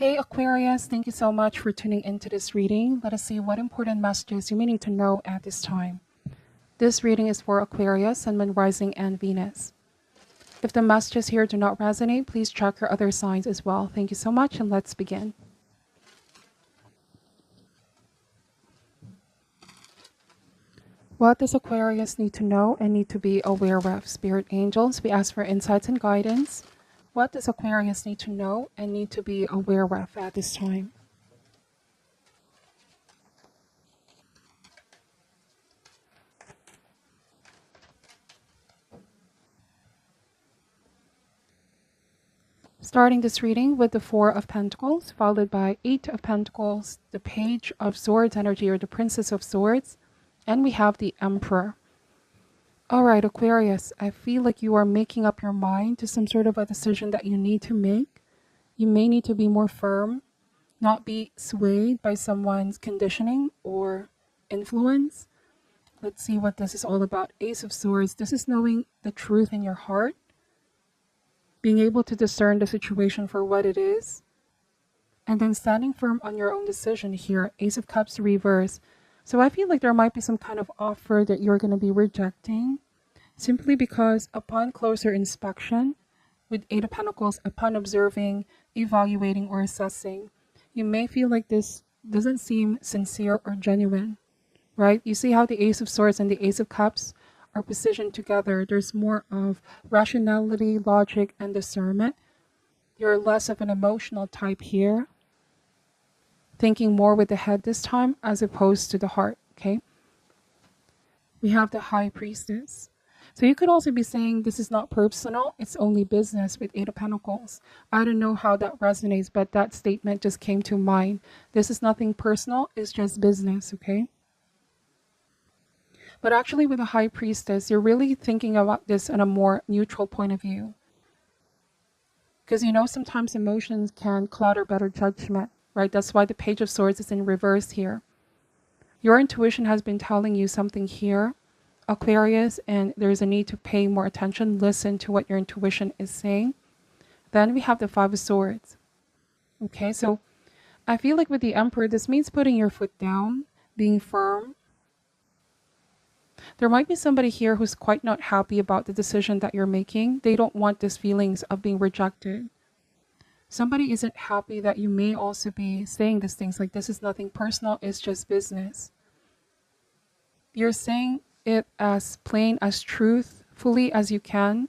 Hey Aquarius, thank you so much for tuning into this reading. Let us see what important messages you may need to know at this time. This reading is for Aquarius, Sun, Moon, Rising, and Venus. If the messages here do not resonate, please check your other signs as well. Thank you so much, and let's begin. What does Aquarius need to know and need to be aware of? Spirit angels, we ask for insights and guidance. What does Aquarius need to know and need to be aware of at this time? Starting this reading with the Four of Pentacles, followed by Eight of Pentacles, the Page of Swords energy, or the Princess of Swords, and we have the Emperor. All right, Aquarius, I feel like you are making up your mind to some sort of a decision that you need to make. You may need to be more firm, not be swayed by someone's conditioning or influence. Let's see what this is all about. Ace of Swords, this is knowing the truth in your heart, being able to discern the situation for what it is, and then standing firm on your own decision here. Ace of Cups reverse. So I feel like there might be some kind of offer that you're going to be rejecting simply because upon closer inspection, with Eight of Pentacles, upon observing, evaluating, or assessing, you may feel like this doesn't seem sincere or genuine, right? You see how the Ace of Swords and the Ace of Cups are positioned together. There's more of rationality, logic, and discernment. You're less of an emotional type here, thinking more with the head this time as opposed to the heart, okay? We have the High Priestess. So you could also be saying this is not personal, it's only business with Eight of Pentacles. I don't know how that resonates, but that statement just came to mind. This is nothing personal, it's just business, okay? But actually with the High Priestess, you're really thinking about this in a more neutral point of view. Because you know sometimes emotions can cloud our better judgment, right? That's why the Page of Swords is in reverse here. Your intuition has been telling you something here, Aquarius, and there's a need to pay more attention, listen to what your intuition is saying. Then we have the Five of Swords. Okay, so I feel like with the Emperor, this means putting your foot down, being firm. There might be somebody here who's quite not happy about the decision that you're making. They don't want these feelings of being rejected. Somebody isn't happy that you may also be saying these things like this is nothing personal, it's just business. You're saying it as plain as truthfully as you can.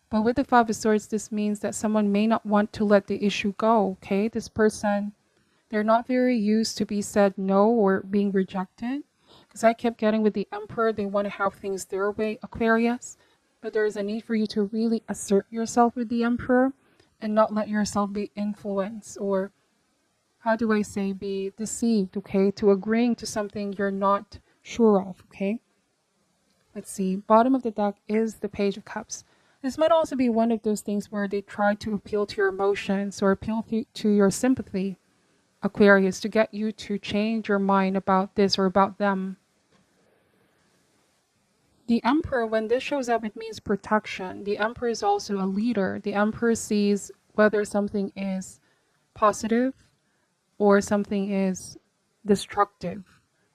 But with the Five of Swords, this means that someone may not want to let the issue go, okay? This person, they're not very used to be said no or being rejected. Because I kept getting with the Emperor, they want to have things their way, Aquarius. But there is a need for you to really assert yourself with the Emperor and not let yourself be influenced or, how do I say, be deceived, okay? To agreeing to something you're not sure of, okay? Let's see. Bottom of the deck is the Page of Cups. This might also be one of those things where they try to appeal to your emotions or appeal to your sympathy, Aquarius, to get you to change your mind about this or about them. The Emperor, when this shows up, it means protection. The Emperor is also a leader. The Emperor sees whether something is positive or something is destructive,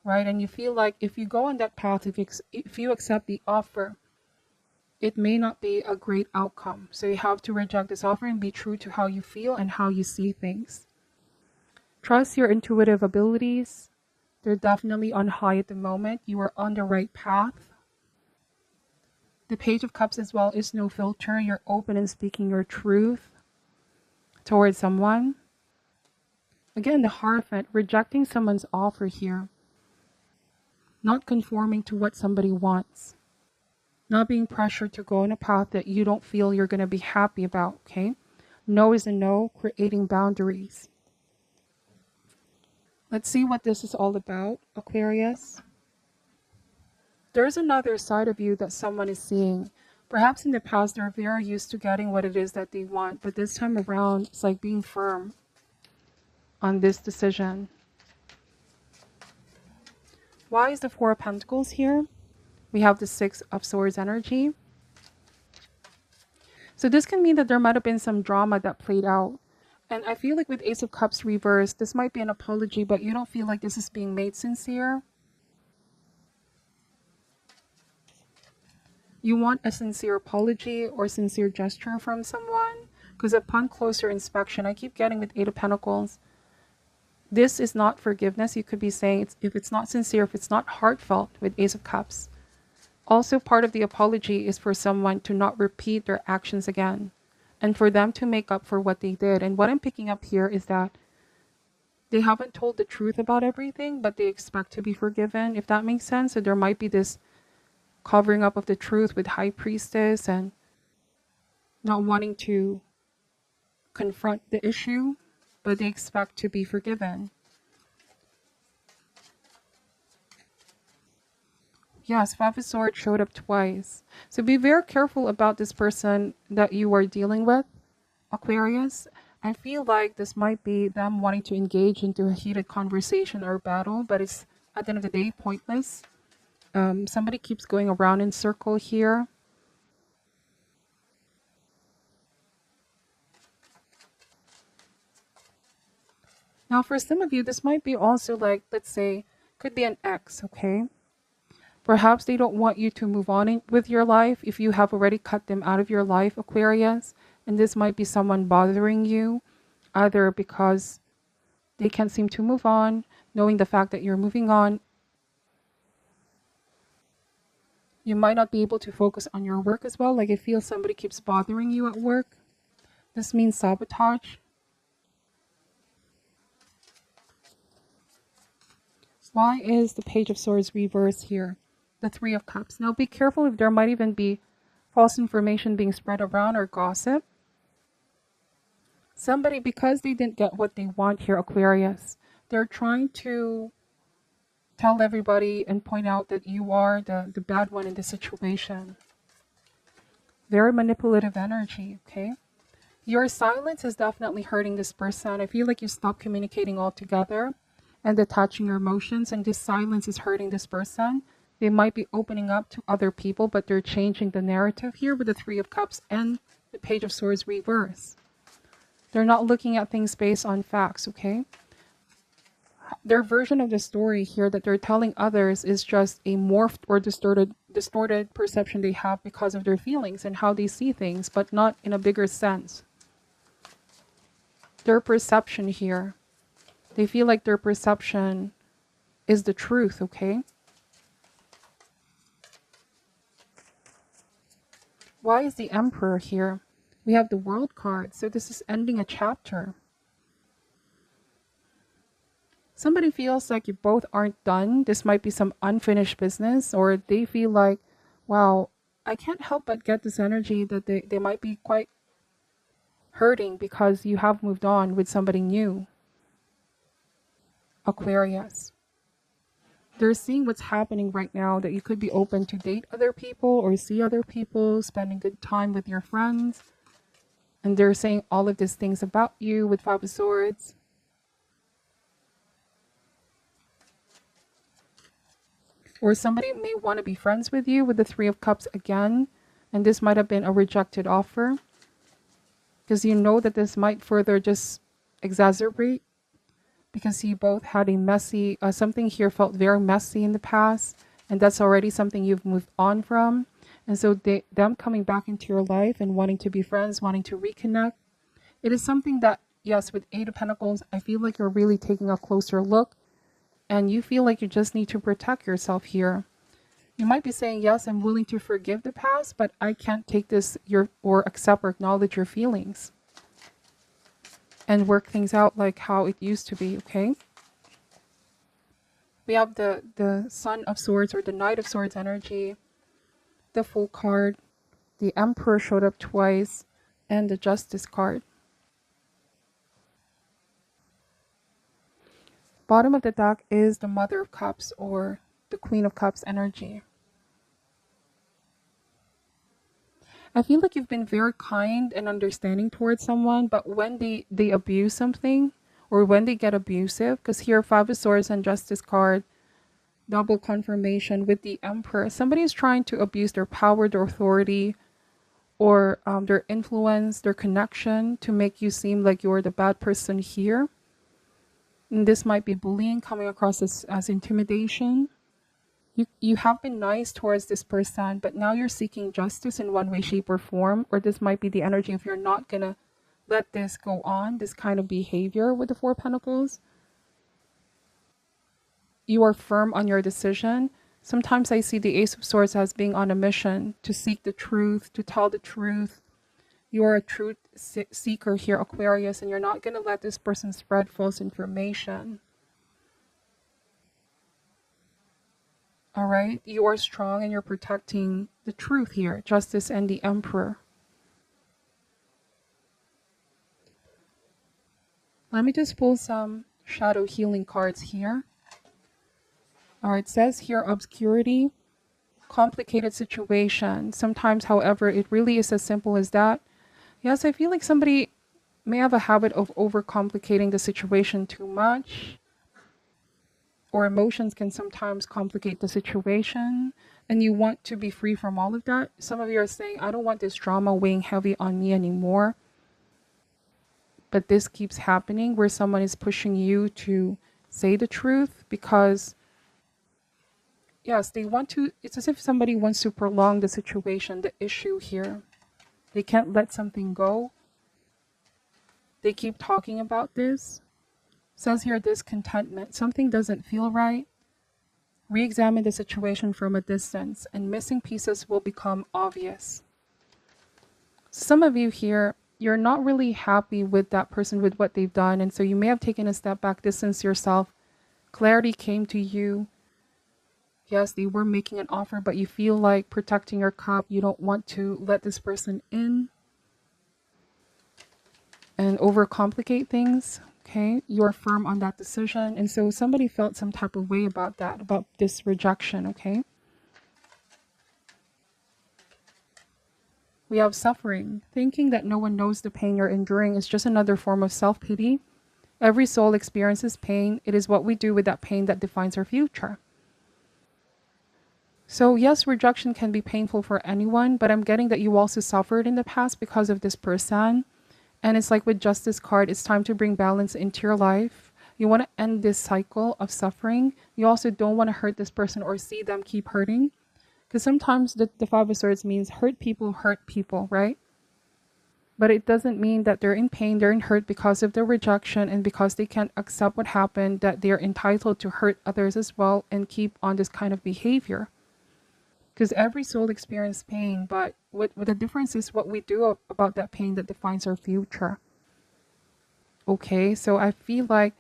right? And you feel like if you go on that path, if you accept the offer, it may not be a great outcome. So you have to reject this offer and be true to how you feel and how you see things. Trust your intuitive abilities. They're definitely on high at the moment. You are on the right path. The Page of Cups as well is no filter. You're open and speaking your truth towards someone. Again, the Hierophant, rejecting someone's offer here. Not conforming to what somebody wants. Not being pressured to go on a path that you don't feel you're going to be happy about, okay? No is a no, creating boundaries. Let's see what this is all about, Aquarius. There's another side of you that someone is seeing. Perhaps in the past, they're very used to getting what it is that they want. But this time around, it's like being firm on this decision. Why is the Four of Pentacles here? We have the Six of Swords energy. So this can mean that there might have been some drama that played out And I feel like with Ace of Cups reversed, this might be an apology, but you don't feel like this is being made sincere. You want a sincere apology or sincere gesture from someone. Because upon closer inspection, I keep getting with Eight of Pentacles, this is not forgiveness. You could be saying if it's not sincere, if it's not heartfelt with Ace of Cups. Also, part of the apology is for someone to not repeat their actions again and for them to make up for what they did. And what I'm picking up here is that they haven't told the truth about everything, but they expect to be forgiven, if that makes sense. So there might be this covering up of the truth with High Priestess and not wanting to confront the issue, but they expect to be forgiven. Yes, Five of Swords showed up twice. So be very careful about this person that you are dealing with, Aquarius. I feel like this might be them wanting to engage into a heated conversation or battle, but it's at the end of the day pointless. Somebody keeps going around in circle here. Now, for some of you, this might be also like, let's say, could be an ex, okay? Perhaps they don't want you to move on with your life if you have already cut them out of your life, Aquarius. And this might be someone bothering you, either because they can't seem to move on, knowing the fact that you're moving on. You might not be able to focus on your work as well. Like I feel somebody keeps bothering you at work. This means sabotage. Why is the Page of Swords reversed here? The Three of Cups. Now be careful if there might even be false information being spread around or gossip. Somebody, because they didn't get what they want here, Aquarius, they're trying to tell everybody and point out that you are the bad one in the situation. Very manipulative energy, okay? Your silence is definitely hurting this person. I feel like you stopped communicating altogether and detaching your emotions, and this silence is hurting this person. They might be opening up to other people, but they're changing the narrative here with the Three of Cups and the Page of Swords reverse. They're not looking at things based on facts, okay? Their version of the story here that they're telling others is just a morphed or distorted perception they have because of their feelings and how they see things, but not in a bigger sense. Their perception here, they feel like their perception is the truth, okay? Why is the Emperor here? We have the World card, so this is ending a chapter. Somebody feels like you both aren't done. This might be some unfinished business, or they feel like, wow, I can't help but get this energy that they might be quite hurting because you have moved on with somebody new. Aquarius. They're seeing what's happening right now, that you could be open to date other people or see other people, spending good time with your friends. And they're saying all of these things about you with Five of Swords. Or somebody may want to be friends with you with the Three of Cups again. And this might have been a rejected offer. Because you know that this might further just exacerbate. Because you both had a messy, something here felt very messy in the past. And that's already something you've moved on from. And so them coming back into your life and wanting to be friends, wanting to reconnect. It is something that, yes, with Eight of Pentacles, I feel like you're really taking a closer look. And you feel like you just need to protect yourself here. You might be saying, yes, I'm willing to forgive the past, but I can't take this or accept or acknowledge your feelings. And work things out like how it used to be, okay? We have the Sun of Swords or the Knight of Swords energy. The Fool card, the Emperor showed up twice, and the Justice card. Bottom of the deck is the Mother of Cups or the Queen of Cups energy. I feel like you've been very kind and understanding towards someone, but when they abuse something or when they get abusive, because here Five of Swords and Justice card, double confirmation with the Emperor. Somebody is trying to abuse their power, their authority, or their influence, their connection to make you seem like you're the bad person here. And this might be bullying coming across as intimidation. You have been nice towards this person, but now you're seeking justice in one way, shape, or form. Or this might be the energy if you're not going to let this go on, this kind of behavior with the Four of Pentacles. You are firm on your decision. Sometimes I see the Ace of Swords as being on a mission to seek the truth, to tell the truth. You are a truth seeker here, Aquarius, and you're not going to let this person spread false information. All right, you are strong and you're protecting the truth here, Justice and the Emperor. Let me just pull some shadow healing cards here. All right, it says here obscurity, complicated situation. Sometimes, however, it really is as simple as that. Yes, I feel like somebody may have a habit of overcomplicating the situation too much. Or emotions can sometimes complicate the situation, and you want to be free from all of that. Some of you are saying, I don't want this drama weighing heavy on me anymore. But this keeps happening where someone is pushing you to say the truth because, yes, they want to, it's as if somebody wants to prolong the situation, the issue here. They can't let something go. They keep talking about this. Says here discontentment. Something doesn't feel right. Re-examine the situation from a distance and missing pieces will become obvious. Some of you here, you're not really happy with that person, with what they've done. And so you may have taken a step back, distanced yourself. Clarity came to you. Yes, they were making an offer, but you feel like protecting your cup. You don't want to let this person in and overcomplicate things. Okay, you're firm on that decision. And so somebody felt some type of way about that, about this rejection, okay? We have suffering. Thinking that no one knows the pain you're enduring is just another form of self-pity. Every soul experiences pain. It is what we do with that pain that defines our future. So yes, rejection can be painful for anyone, but I'm getting that you also suffered in the past because of this person. And it's like with Justice card, it's time to bring balance into your life. You want to end this cycle of suffering. You also don't want to hurt this person or see them keep hurting. Because sometimes the Five of Swords means hurt people, right? But it doesn't mean that they're in pain, they're in hurt because of their rejection and because they can't accept what happened, that they're entitled to hurt others as well and keep on this kind of behavior. Because every soul experiences pain, but what the difference is what we do about that pain that defines our future. Okay, so I feel like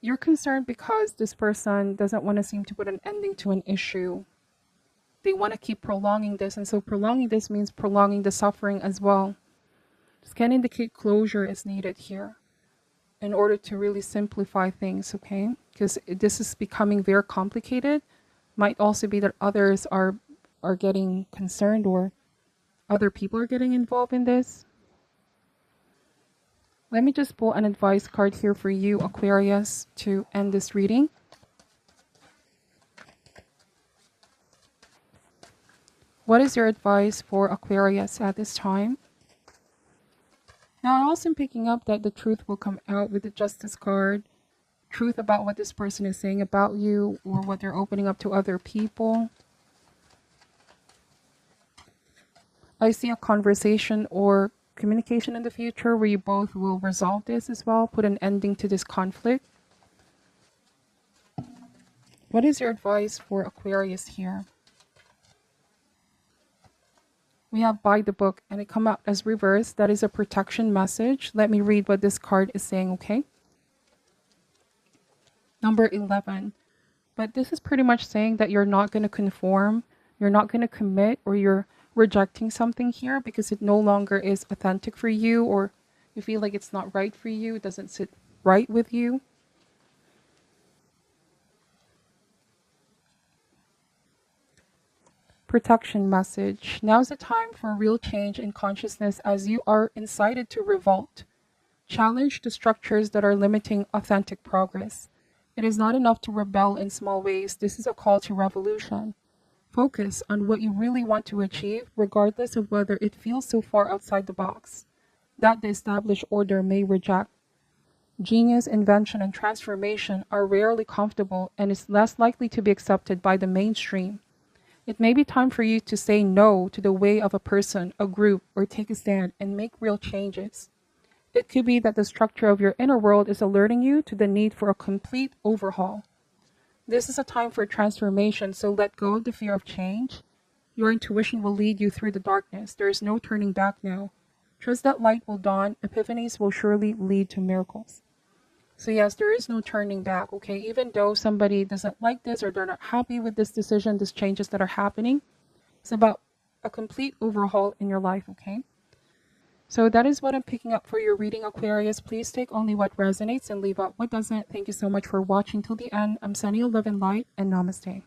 you're concerned because this person doesn't want to seem to put an ending to an issue. They want to keep prolonging this, and so prolonging this means prolonging the suffering as well. This can indicate closure is needed here in order to really simplify things, okay? Because this is becoming very complicated. Might also be that others are getting concerned or other people are getting involved in this. Let me just pull an advice card here for you, Aquarius, to end this reading. What is your advice for Aquarius at this time? Now, I also am picking up that the truth will come out with the Justice card. Truth about what this person is saying about you or what they're opening up to other people. I see a conversation or communication in the future where you both will resolve this as well, put an ending to this conflict. What is your advice for Aquarius here? We have by the book and it come out as reverse. That is a protection message. Let me read what this card is saying, okay? Number 11. But this is pretty much saying that you're not going to conform, you're not going to commit, or you're rejecting something here because it no longer is authentic for you, or you feel like it's not right for you, it doesn't sit right with you. Protection message. Now's the time for real change in consciousness as you are incited to revolt. Challenge the structures that are limiting authentic progress. It is not enough to rebel in small ways. This is a call to revolution. Focus on what you really want to achieve, regardless of whether it feels so far outside the box that the established order may reject. Genius, invention, and transformation are rarely comfortable and is less likely to be accepted by the mainstream. It may be time for you to say no to the way of a person, a group, or take a stand and make real changes. It could be that the structure of your inner world is alerting you to the need for a complete overhaul. This is a time for transformation, so let go of the fear of change. Your intuition will lead you through the darkness. There is no turning back now. Trust that light will dawn. Epiphanies will surely lead to miracles. So yes, there is no turning back, okay? Even though somebody doesn't like this or they're not happy with this decision, these changes that are happening, it's about a complete overhaul in your life, okay? So that is what I'm picking up for your reading, Aquarius. Please take only what resonates and leave out what doesn't. Thank you so much for watching till the end. I'm sending you love and light, and namaste.